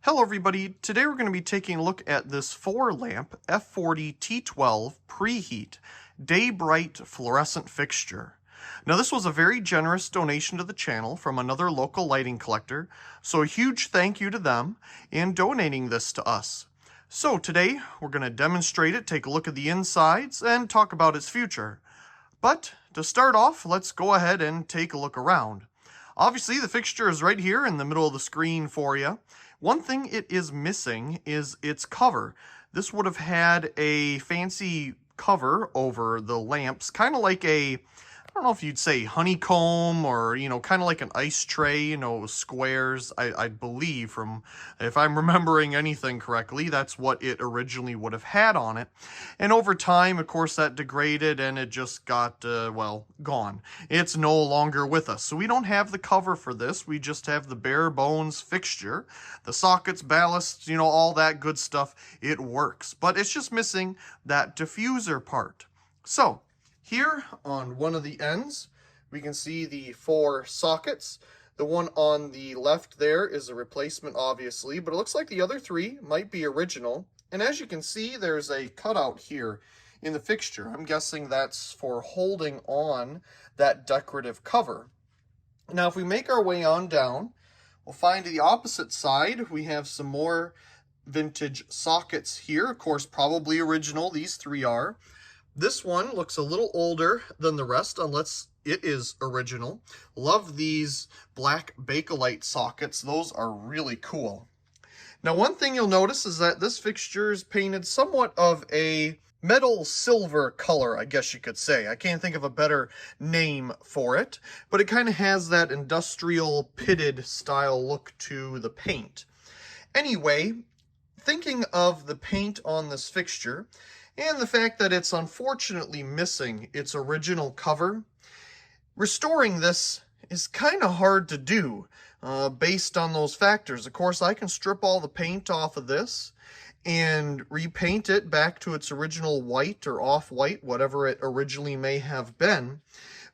Hello everybody, today we're going to be taking a look at this 4-lamp F40T12 Preheat Day-Brite Fluorescent Fixture. Now this was a very generous donation to the channel from another local lighting collector, so a huge thank you to them in donating this to us. So today we're going to demonstrate it, take a look at the insides, and talk about its future. But to start off, let's go ahead and take a look around. Obviously the fixture is right here in the middle of the screen for you. One thing it is missing is its cover. This would have had a fancy cover over the lamps, kind of like I don't know if you'd say honeycomb or, kind of like an ice tray, squares, I believe, from, if I'm remembering anything correctly, that's what it originally would have had on it. And over time, of course, that degraded and it just got, gone. It's no longer with us. So we don't have the cover for this. We just have the bare bones fixture, the sockets, ballasts, all that good stuff. It works, but it's just missing that diffuser part. So here on one of the ends, we can see the 4 sockets. The one on the left there is a replacement, obviously, but it looks like the other 3 might be original. And as you can see, there's a cutout here in the fixture. I'm guessing that's for holding on that decorative cover. Now, if we make our way on down, we'll find the opposite side. We have some more vintage sockets here. Of course, probably original. These 3 are. This one looks a little older than the rest, unless it is original. Love these black Bakelite sockets. Those are really cool. Now, one thing you'll notice is that this fixture is painted somewhat of a metal silver color, I guess you could say. I can't think of a better name for it, but it kind of has that industrial pitted style look to the paint. Anyway, thinking of the paint on this fixture, and the fact that it's unfortunately missing its original cover, restoring this is kind of hard to do based on those factors. Of course, I can strip all the paint off of this and repaint it back to its original white or off-white, whatever it originally may have been.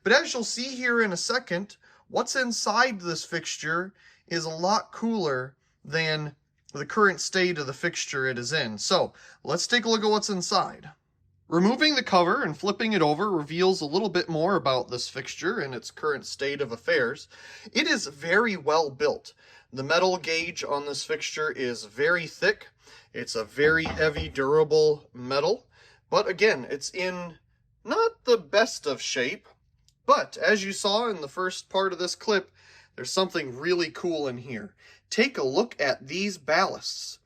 But as you'll see here in a second, what's inside this fixture is a lot cooler than the current state of the fixture it is in. So let's take a look at what's inside. Removing the cover and flipping it over reveals a little bit more about this fixture and its current state of affairs. It is very well built. The metal gauge on this fixture is very thick. It's a very heavy, durable metal. But again, it's in not the best of shape. But as you saw in the first part of this clip, there's something really cool in here. Take a look at these ballasts.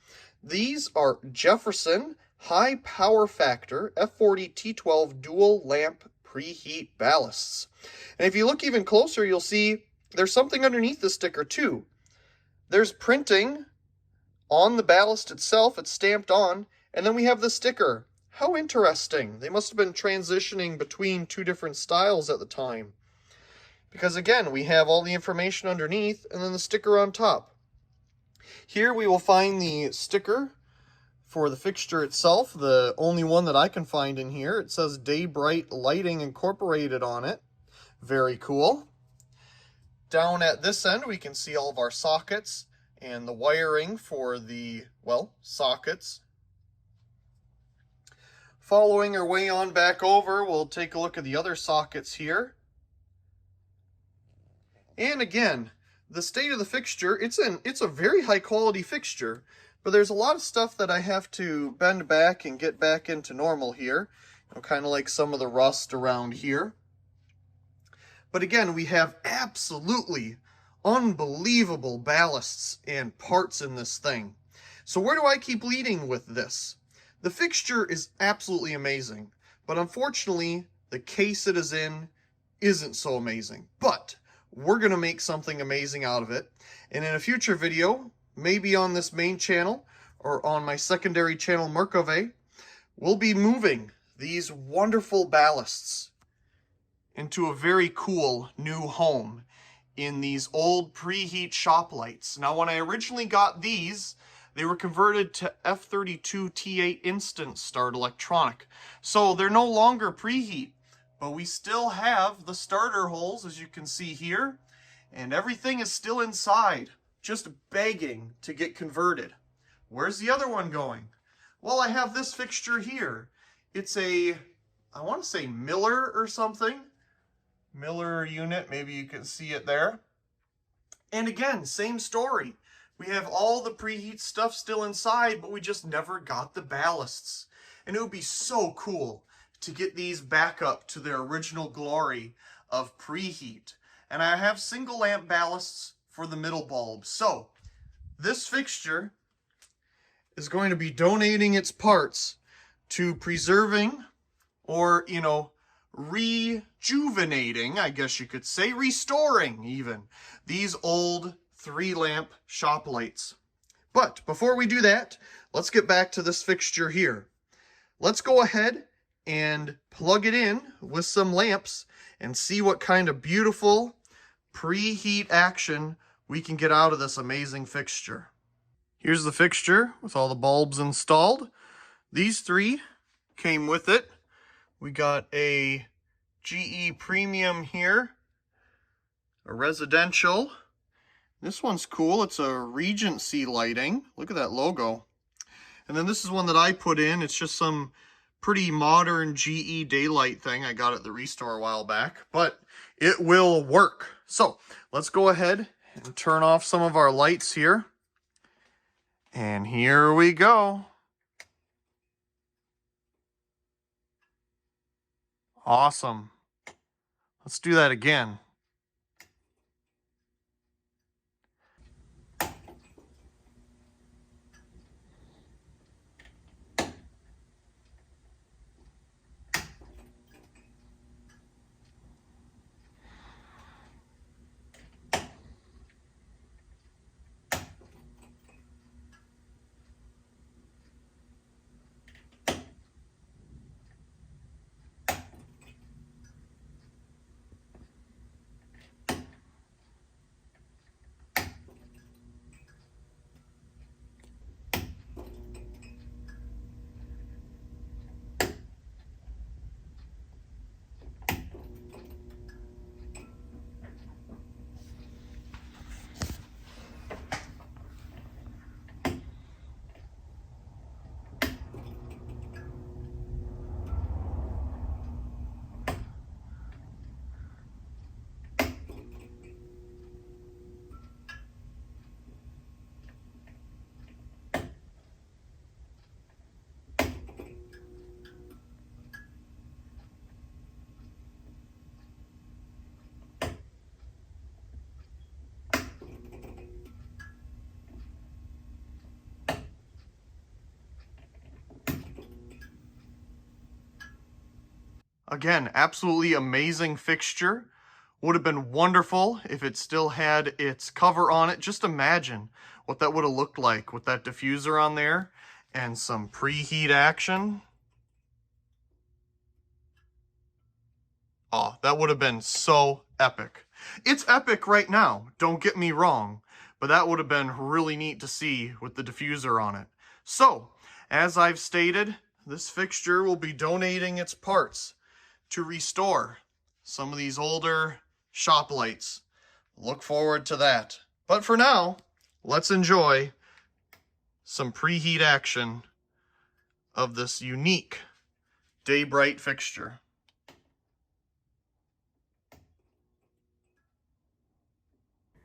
These are Jefferson high power factor F40T12 dual lamp preheat ballasts. And if you look even closer, you'll see there's something underneath the sticker too. There's printing on the ballast itself. It's stamped on, and then we have the sticker. How interesting. They must have been transitioning between 2 different styles at the time. Because again, we have all the information underneath and then the sticker on top. Here we will find the sticker for the fixture itself, the only one that I can find in here. It says Day-Brite Lighting Incorporated on it. Very cool. Down at this end, we can see all of our sockets and the wiring for the, sockets. Following our way on back over, we'll take a look at the other sockets here. And again, the state of the fixture, it's a very high quality fixture, but there's a lot of stuff that I have to bend back and get back into normal here. Kind of like some of the rust around here. But again, we have absolutely unbelievable ballasts and parts in this thing. So where do I keep leading with this? The fixture is absolutely amazing, but unfortunately, the case it is in isn't so amazing. But we're going to make something amazing out of it. And in a future video, maybe on this main channel or on my secondary channel, Merkave, we'll be moving these wonderful ballasts into a very cool new home in these old Preheat shop lights. Now, when I originally got these, they were converted to F40T12 instant start electronic. So they're no longer Preheat. But we still have the starter holes, as you can see here, and everything is still inside. just begging to get converted. Where's the other one going? Well, I have this fixture here. It's a, I want to say Miller or something. Miller unit, maybe you can see it there. And again, same story. We have all the preheat stuff still inside, but we just never got the ballasts. And it would be so cool to get these back up to their original glory of preheat. And I have single lamp ballasts for the middle bulb. So this fixture is going to be donating its parts to preserving, or, you know, rejuvenating, I guess you could say, restoring even, these old 3-lamp shop lights. But before we do that, let's get back to this fixture here. Let's go ahead and plug it in with some lamps and see what kind of beautiful preheat action we can get out of this amazing fixture. Here's the fixture with all the bulbs installed. These 3 came with it. We got a GE Premium here, a residential. This one's cool. It's a Regency lighting. Look at that logo. And then this is one that I put in. It's just some pretty modern GE daylight thing. I got at the Restore a while back, but it will work. So let's go ahead and turn off some of our lights here. And here we go. Awesome. Let's do that again. Again, absolutely amazing fixture. Would have been wonderful if it still had its cover on it. Just imagine what that would have looked like with that diffuser on there and some preheat action. Oh, that would have been so epic. It's epic right now, don't get me wrong, but that would have been really neat to see with the diffuser on it. So, as I've stated, this fixture will be donating its parts to restore some of these older shop lights. Look forward to that. But for now, let's enjoy some preheat action of this unique Day-Brite fixture.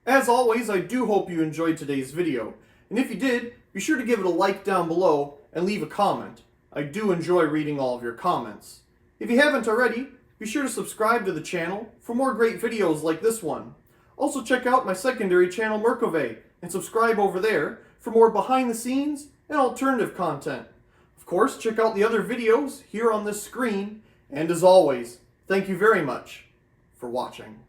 As always, I do hope you enjoyed today's video. And if you did, be sure to give it a like down below and leave a comment. I do enjoy reading all of your comments. If you haven't already, be sure to subscribe to the channel for more great videos like this one. Also check out my secondary channel Merkove and subscribe over there for more behind the scenes and alternative content. Of course, check out the other videos here on this screen, and as always, thank you very much for watching.